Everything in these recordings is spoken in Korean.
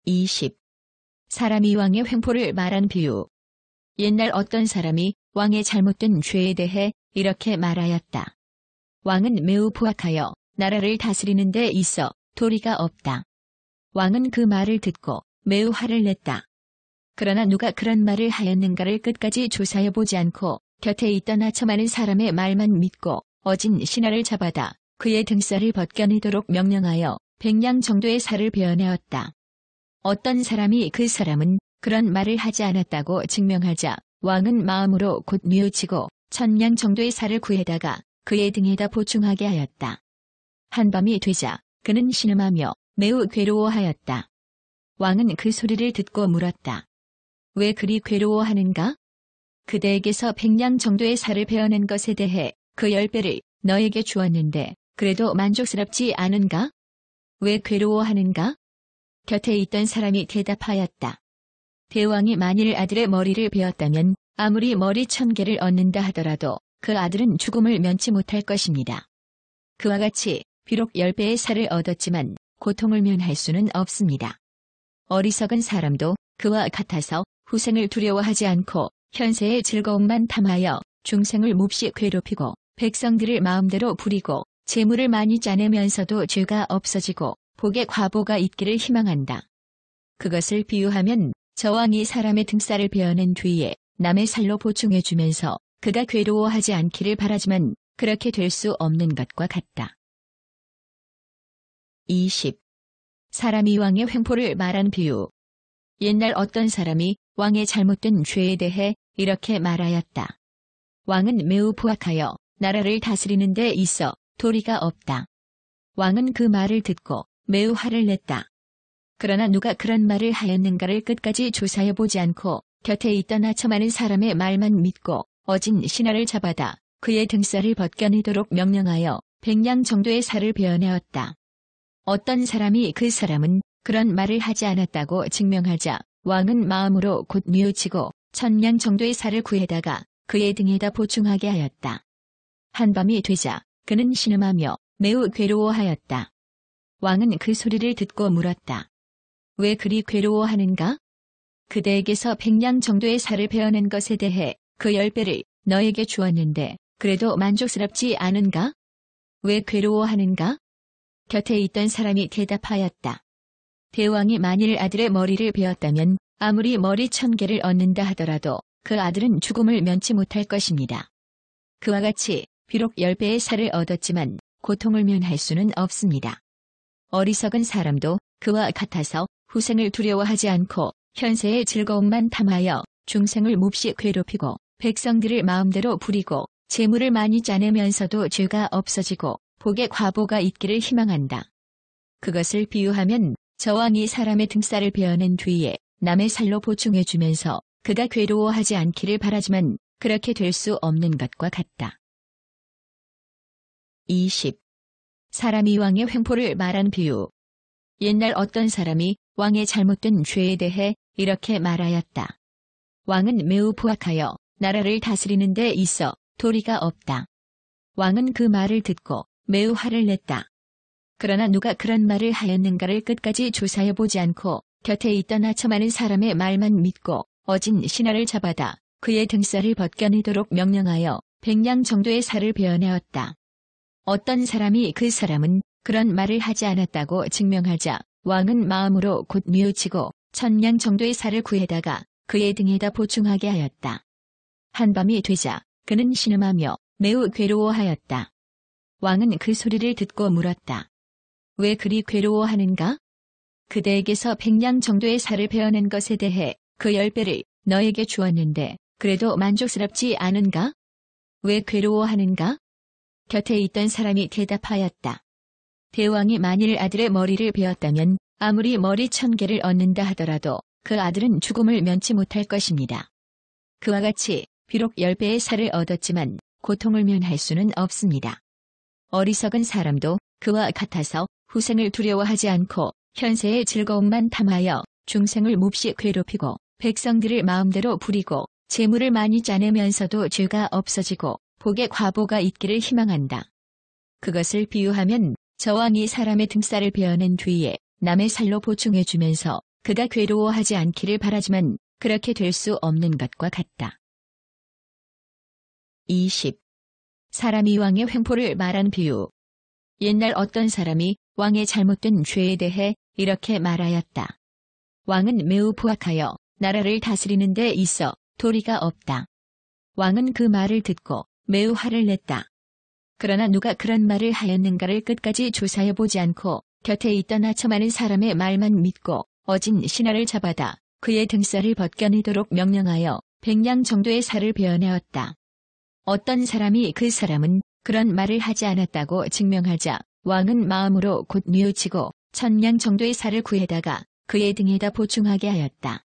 20. 사람이 왕의 횡포를 말한 비유. 옛날 어떤 사람이 왕의 잘못된 죄에 대해 이렇게 말하였다. 왕은 매우 포악하여 나라를 다스리는 데 있어 도리가 없다. 왕은 그 말을 듣고 매우 화를 냈다. 그러나 누가 그런 말을 하였는가를 끝까지 조사해보지 않고 곁에 있던 아첨하는 사람의 말만 믿고 어진 신하를 잡아다 그의 등살을 벗겨내도록 명령하여 100냥 정도의 살을 베어내었다. 어떤 사람이 그 사람은 그런 말을 하지 않았다고 증명하자 왕은 마음으로 곧 뉘우치고 1000냥 정도의 살을 구해다가 그의 등에다 보충하게 하였다. 한밤이 되자 그는 신음하며 매우 괴로워하였다. 왕은 그 소리를 듣고 물었다. 왜 그리 괴로워하는가? 그대에게서 100냥 정도의 살을 베어낸 것에 대해 그 10배를 너에게 주었는데 그래도 만족스럽지 않은가? 왜 괴로워하는가? 곁에 있던 사람이 대답하였다. 대왕이 만일 아들의 머리를 베었다면 아무리 머리 1000개를 얻는다 하더라도 그 아들은 죽음을 면치 못할 것입니다. 그와 같이 비록 10배의 살을 얻었지만 고통을 면할 수는 없습니다. 어리석은 사람도 그와 같아서 후생을 두려워하지 않고 현세의 즐거움만 탐하여 중생을 몹시 괴롭히고 백성들을 마음대로 부리고 재물을 많이 짜내면서도 죄가 없어지고 복의 과보가 있기를 희망한다. 그것을 비유하면 저왕이 사람의 등살을 베어낸 뒤에 남의 살로 보충해주면서 그가 괴로워하지 않기를 바라지만 그렇게 될 수 없는 것과 같다. 20. 사람이 왕의 횡포를 말한 비유. 옛날 어떤 사람이 왕의 잘못된 죄에 대해 이렇게 말하였다. 왕은 매우 포악하여 나라를 다스리는 데 있어 도리가 없다. 왕은 그 말을 듣고 매우 화를 냈다. 그러나 누가 그런 말을 하였는가를 끝까지 조사해보지 않고 곁에 있던 아첨하는 사람의 말만 믿고 어진 신하를 잡아다 그의 등살을 벗겨내도록 명령하여 100냥 정도의 살을 베어내었다. 어떤 사람이 그 사람은 그런 말을 하지 않았다고 증명하자 왕은 마음으로 곧 뉘우치고 1000냥 정도의 살을 구해다가 그의 등에다 보충하게 하였다. 한밤이 되자 그는 신음하며 매우 괴로워하였다. 왕은 그 소리를 듣고 물었다. 왜 그리 괴로워하는가? 그대에게서 100냥 정도의 살을 베어낸 것에 대해 그 10배를 너에게 주었는데 그래도 만족스럽지 않은가? 왜 괴로워하는가? 곁에 있던 사람이 대답하였다. 대왕이 만일 아들의 머리를 베었다면 아무리 머리 1000개를 얻는다 하더라도 그 아들은 죽음을 면치 못할 것입니다. 그와 같이 비록 10배의 살을 얻었지만 고통을 면할 수는 없습니다. 어리석은 사람도 그와 같아서 후생을 두려워하지 않고 현세의 즐거움만 탐하여 중생을 몹시 괴롭히고 백성들을 마음대로 부리고 재물을 많이 짜내면서도 죄가 없어지고 복의 과보가 있기를 희망한다. 그것을 비유하면 저왕이 사람의 등살을 베어낸 뒤에 남의 살로 보충해주면서 그가 괴로워하지 않기를 바라지만 그렇게 될 수 없는 것과 같다. 20. 사람이 왕의 횡포를 말한 비유. 옛날 어떤 사람이 왕의 잘못된 죄에 대해 이렇게 말하였다. 왕은 매우 포악하여 나라를 다스리는 데 있어 도리가 없다. 왕은 그 말을 듣고 매우 화를 냈다. 그러나 누가 그런 말을 하였는가를 끝까지 조사해보지 않고 곁에 있던 아첨하는 사람의 말만 믿고 어진 신하를 잡아다 그의 등살을 벗겨내도록 명령하여 100냥 정도의 살을 베어내었다. 어떤 사람이 그 사람은 그런 말을 하지 않았다고 증명하자 왕은 마음으로 곧 뉘우치고 1000냥 정도의 살을 구해다가 그의 등에다 보충하게 하였다. 한밤이 되자 그는 신음하며 매우 괴로워하였다. 왕은 그 소리를 듣고 물었다. 왜 그리 괴로워하는가? 그대에게서 100냥 정도의 살을 베어낸 것에 대해 그 10배를 너에게 주었는데 그래도 만족스럽지 않은가? 왜 괴로워하는가? 곁에 있던 사람이 대답하였다. 대왕이 만일 아들의 머리를 베었다면 아무리 머리 1000개를 얻는다 하더라도 그 아들은 죽음을 면치 못할 것입니다. 그와 같이 비록 10배의 살을 얻었지만 고통을 면할 수는 없습니다. 어리석은 사람도 그와 같아서 후생을 두려워하지 않고 현세의 즐거움만 탐하여 중생을 몹시 괴롭히고 백성들을 마음대로 부리고 재물을 많이 짜내면서도 죄가 없어지고 복의 과보가 있기를 희망한다. 그것을 비유하면 저왕이 사람의 등살을 베어낸 뒤에 남의 살로 보충해주면서 그가 괴로워하지 않기를 바라지만 그렇게 될 수 없는 것과 같다. 20. 사람이 왕의 횡포를 말한 비유. 옛날 어떤 사람이 왕의 잘못된 죄에 대해 이렇게 말하였다. 왕은 매우 포악하여 나라를 다스리는 데 있어 도리가 없다. 왕은 그 말을 듣고 매우 화를 냈다. 그러나 누가 그런 말을 하였는가를 끝까지 조사해보지 않고 곁에 있던 아첨하는 사람의 말만 믿고 어진 신하를 잡아다 그의 등살을 벗겨내도록 명령하여 100냥 정도의 살을 베어내었다. 어떤 사람이 그 사람은 그런 말을 하지 않았다고 증명하자 왕은 마음으로 곧 뉘우치고 1000냥 정도의 살을 구해다가 그의 등에다 보충하게 하였다.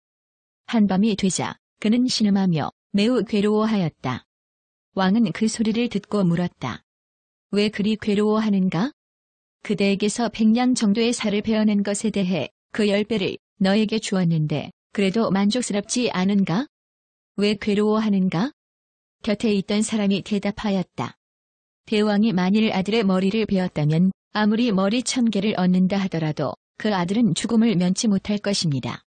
한밤이 되자 그는 신음하며 매우 괴로워하였다. 왕은 그 소리를 듣고 물었다. 왜 그리 괴로워하는가? 그대에게서 100냥 정도의 살을 베어낸 것에 대해 그 10배를 너에게 주었는데 그래도 만족스럽지 않은가? 왜 괴로워하는가? 곁에 있던 사람이 대답하였다. 대왕이 만일 아들의 머리를 베었다면 아무리 머리 1000개를 얻는다 하더라도 그 아들은 죽음을 면치 못할 것입니다.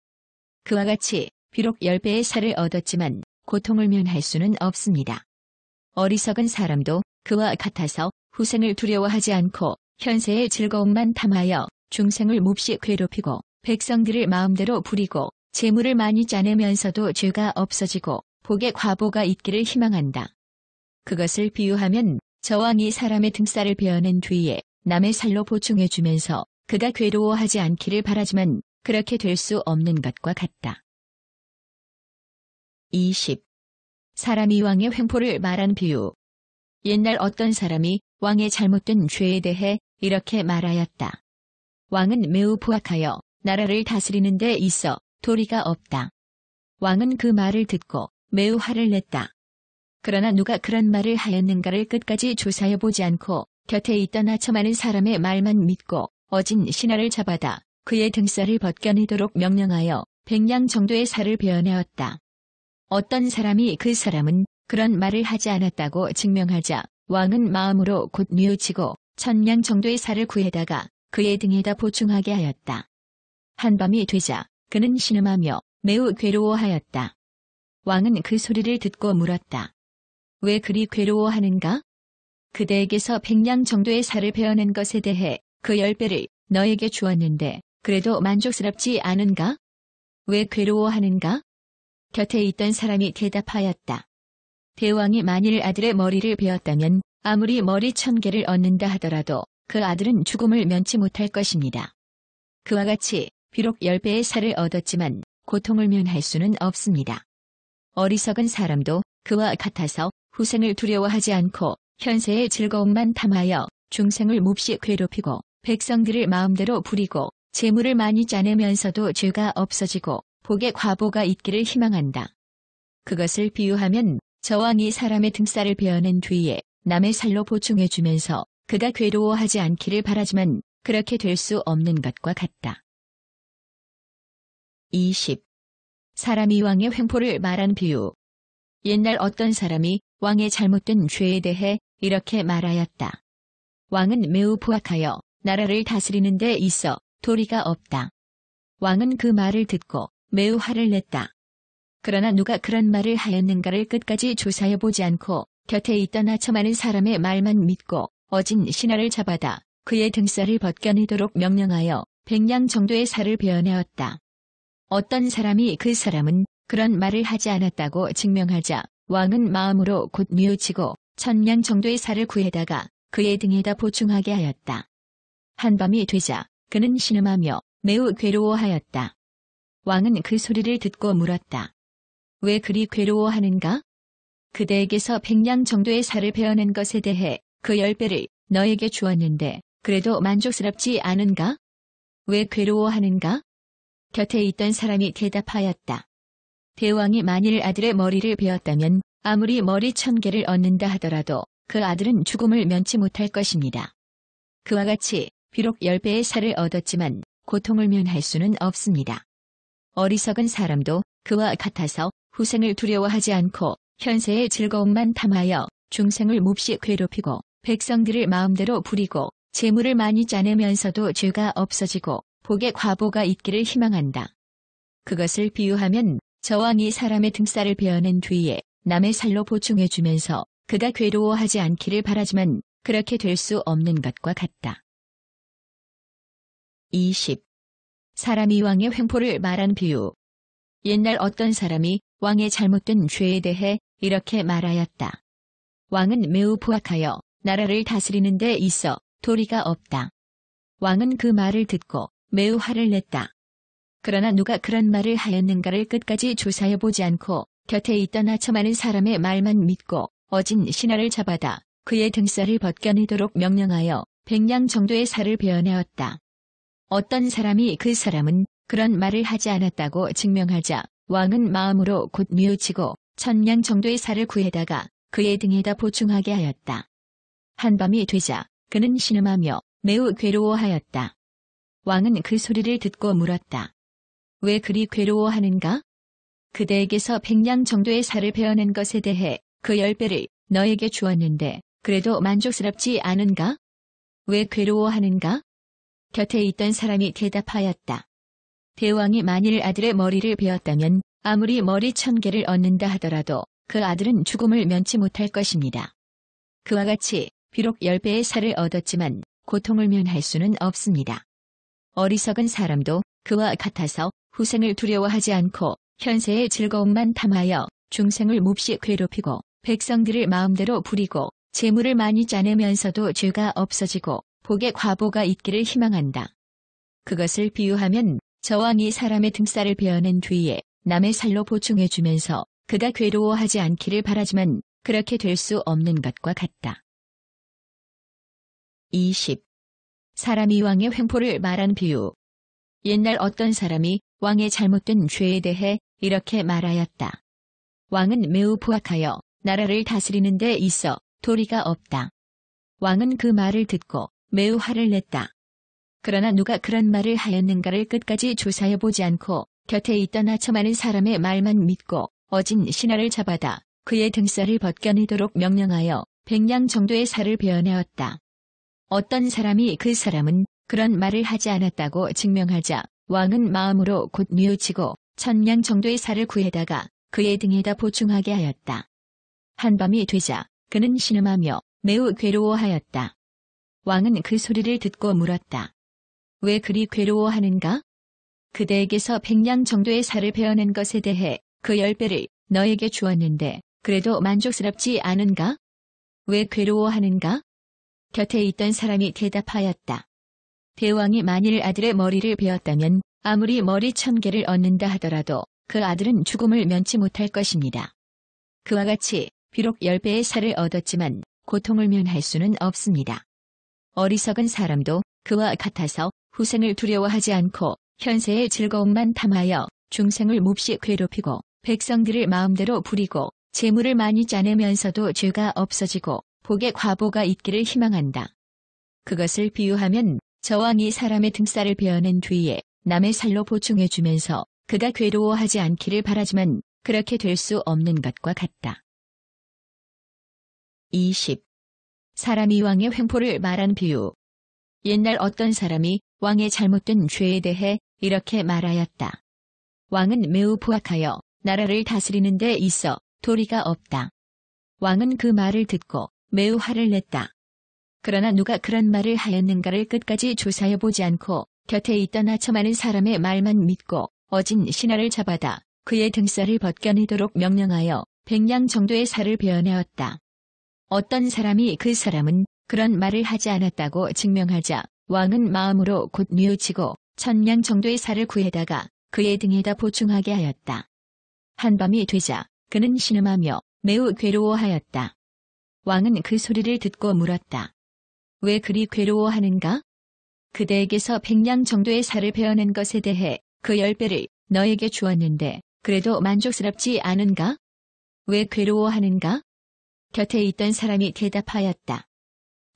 그와 같이 비록 10배의 살을 얻었지만 고통을 면할 수는 없습니다. 어리석은 사람도 그와 같아서 후생을 두려워하지 않고 현세의 즐거움만 탐하여 중생을 몹시 괴롭히고 백성들을 마음대로 부리고 재물을 많이 짜내면서도 죄가 없어지고 복의 과보가 있기를 희망한다. 그것을 비유하면 저왕이 사람의 등살을 베어낸 뒤에 남의 살로 보충해주면서 그가 괴로워하지 않기를 바라지만 그렇게 될 수 없는 것과 같다. 20. 사람이 왕의 횡포를 말한 비유. 옛날 어떤 사람이 왕의 잘못된 죄에 대해 이렇게 말하였다. 왕은 매우 포악하여 나라를 다스리는 데 있어 도리가 없다. 왕은 그 말을 듣고 매우 화를 냈다. 그러나 누가 그런 말을 하였는가를 끝까지 조사해보지 않고 곁에 있던 아첨하는 사람의 말만 믿고 어진 신하를 잡아다 그의 등살을 벗겨내도록 명령하여 100냥 정도의 살을 베어내었다. 어떤 사람이 그 사람은 그런 말을 하지 않았다고 증명하자 왕은 마음으로 곧 뉘우치고 1000냥 정도의 살을 구해다가 그의 등에다 보충하게 하였다. 한밤이 되자 그는 신음하며 매우 괴로워하였다. 왕은 그 소리를 듣고 물었다. 왜 그리 괴로워하는가? 그대에게서 100냥 정도의 살을 베어낸 것에 대해 그 10배를 너에게 주었는데 그래도 만족스럽지 않은가? 왜 괴로워하는가? 곁에 있던 사람이 대답하였다. 대왕이 만일 아들의 머리를 베었다면 아무리 머리 1000개를 얻는다 하더라도 그 아들은 죽음을 면치 못할 것입니다. 그와 같이 비록 10배의 살을 얻었지만 고통을 면할 수는 없습니다. 어리석은 사람도 그와 같아서 후생을 두려워하지 않고 현세의 즐거움만 탐하여 중생을 몹시 괴롭히고 백성들을 마음대로 부리고 재물을 많이 짜내면서도 죄가 없어지고 복의 과보가 있기를 희망한다. 그것을 비유하면 저왕이 사람의 등살을 베어낸 뒤에 남의 살로 보충해주면서 그가 괴로워하지 않기를 바라지만 그렇게 될 수 없는 것과 같다. 20. 사람이 왕의 횡포를 말한 비유. 옛날 어떤 사람이 왕의 잘못된 죄에 대해 이렇게 말하였다. 왕은 매우 포악하여 나라를 다스리는 데 있어 도리가 없다. 왕은 그 말을 듣고 매우 화를 냈다. 그러나 누가 그런 말을 하였는가를 끝까지 조사해보지 않고 곁에 있던 아첨하는 사람의 말만 믿고 어진 신하를 잡아다 그의 등살을 벗겨내도록 명령하여 100냥 정도의 살을 베어내었다. 어떤 사람이 그 사람은 그런 말을 하지 않았다고 증명하자 왕은 마음으로 곧 뉘우치고 1000냥 정도의 살을 구해다가 그의 등에다 보충하게 하였다. 한밤이 되자 그는 신음하며 매우 괴로워하였다. 왕은 그 소리를 듣고 물었다. 왜 그리 괴로워하는가? 그대에게서 100냥 정도의 살을 베어낸 것에 대해 그 10배를 너에게 주었는데 그래도 만족스럽지 않은가? 왜 괴로워하는가? 곁에 있던 사람이 대답하였다. 대왕이 만일 아들의 머리를 베었다면 아무리 머리 1000개를 얻는다 하더라도 그 아들은 죽음을 면치 못할 것입니다. 그와 같이 비록 10배의 살을 얻었지만 고통을 면할 수는 없습니다. 어리석은 사람도 그와 같아서 후생을 두려워하지 않고 현세의 즐거움만 탐하여 중생을 몹시 괴롭히고 백성들을 마음대로 부리고 재물을 많이 짜내면서도 죄가 없어지고 복의 과보가 있기를 희망한다. 그것을 비유하면 저 왕이 사람의 등살을 베어낸 뒤에 남의 살로 보충해주면서 그가 괴로워하지 않기를 바라지만 그렇게 될 수 없는 것과 같다. 20. 사람이 왕의 횡포를 말한 비유. 옛날 어떤 사람이 왕의 잘못된 죄에 대해 이렇게 말하였다. 왕은 매우 포악하여 나라를 다스리는 데 있어 도리가 없다. 왕은 그 말을 듣고 매우 화를 냈다. 그러나 누가 그런 말을 하였는가를 끝까지 조사해보지 않고 곁에 있던 아첨하는 사람의 말만 믿고 어진 신하를 잡아다 그의 등살을 벗겨내도록 명령하여 100냥 정도의 살을 베어내었다. 어떤 사람이 그 사람은 그런 말을 하지 않았다고 증명하자 왕은 마음으로 곧 뉘우치고 1000냥 정도의 살을 구해다가 그의 등에다 보충하게 하였다. 한밤이 되자 그는 신음하며 매우 괴로워하였다. 왕은 그 소리를 듣고 물었다. 왜 그리 괴로워하는가? 그대에게서 100냥 정도의 살을 베어낸 것에 대해 그 10배를 너에게 주었는데 그래도 만족스럽지 않은가? 왜 괴로워하는가? 곁에 있던 사람이 대답하였다. 대왕이 만일 아들의 머리를 베었다면 아무리 머리 1000개를 얻는다 하더라도 그 아들은 죽음을 면치 못할 것입니다. 그와 같이 비록 10배의 살을 얻었지만 고통을 면할 수는 없습니다. 어리석은 사람도 그와 같아서 후생을 두려워하지 않고 현세의 즐거움만 탐하여 중생을 몹시 괴롭히고 백성들을 마음대로 부리고 재물을 많이 짜내면서도 죄가 없어지고 복의 과보가 있기를 희망한다. 그것을 비유하면 저 왕이 사람의 등살을 베어낸 뒤에 남의 살로 보충해주면서 그가 괴로워하지 않기를 바라지만 그렇게 될 수 없는 것과 같다. 20. 사람이 왕의 횡포를 말한 비유. 옛날 어떤 사람이 왕의 잘못된 죄에 대해 이렇게 말하였다. 왕은 매우 포악하여 나라를 다스리는 데 있어 도리가 없다. 왕은 그 말을 듣고 매우 화를 냈다. 그러나 누가 그런 말을 하였는가를 끝까지 조사해보지 않고 곁에 있던 아첨하는 사람의 말만 믿고 어진 신하를 잡아다 그의 등살을 벗겨내도록 명령하여 100냥 정도의 살을 베어내었다. 어떤 사람이 그 사람은 그런 말을 하지 않았다고 증명하자 왕은 마음으로 곧 뉘우치고 1000냥 정도의 살을 구해다가 그의 등에다 보충하게 하였다. 한밤이 되자 그는 신음하며 매우 괴로워하였다. 왕은 그 소리를 듣고 물었다. 왜 그리 괴로워하는가? 그대에게서 100냥 정도의 살을 베어낸 것에 대해 그 10배를 너에게 주었는데 그래도 만족스럽지 않은가? 왜 괴로워하는가? 곁에 있던 사람이 대답하였다. 대왕이 만일 아들의 머리를 베었다면 아무리 머리 1000개를 얻는다 하더라도 그 아들은 죽음을 면치 못할 것입니다. 그와 같이 비록 10배의 살을 얻었지만 고통을 면할 수는 없습니다. 어리석은 사람도 그와 같아서 후생을 두려워하지 않고 현세의 즐거움만 탐하여 중생을 몹시 괴롭히고 백성들을 마음대로 부리고 재물을 많이 짜내면서도 죄가 없어지고 복의 과보가 있기를 희망한다. 그것을 비유하면 저 왕이 사람의 등살을 베어낸 뒤에 남의 살로 보충해주면서 그가 괴로워하지 않기를 바라지만 그렇게 될 수 없는 것과 같다. 20. 사람이 왕의 횡포를 말한 비유. 옛날 어떤 사람이 왕의 잘못된 죄에 대해 이렇게 말하였다. 왕은 매우 포악하여 나라를 다스리는 데 있어 도리가 없다. 왕은 그 말을 듣고 매우 화를 냈다. 그러나 누가 그런 말을 하였는가를 끝까지 조사해보지 않고 곁에 있던 아첨하는 사람의 말만 믿고 어진 신하를 잡아다 그의 등살을 벗겨내도록 명령하여 100냥 정도의 살을 베어내었다. 어떤 사람이 그 사람은 그런 말을 하지 않았다고 증명하자 왕은 마음으로 곧 뉘우치고 1000냥 정도의 살을 구해다가 그의 등에다 보충하게 하였다. 한밤이 되자 그는 신음하며 매우 괴로워하였다. 왕은 그 소리를 듣고 물었다. 왜 그리 괴로워하는가? 그대에게서 100냥 정도의 살을 베어낸 것에 대해 그 10배를 너에게 주었는데 그래도 만족스럽지 않은가? 왜 괴로워하는가? 곁에 있던 사람이 대답하였다.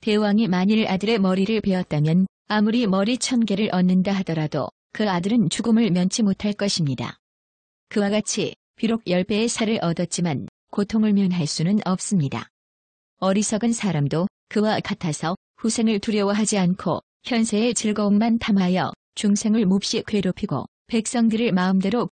대왕이 만일 아들의 머리를 베었다면 아무리 머리 1000개를 얻는다 하더라도 그 아들은 죽음을 면치 못할 것입니다. 그와 같이 비록 10배의 살을 얻었지만 고통을 면할 수는 없습니다. 어리석은 사람도 그와 같아서 후생을 두려워하지 않고 현세의 즐거움만 탐하여 중생을 몹시 괴롭히고 백성들을 마음대로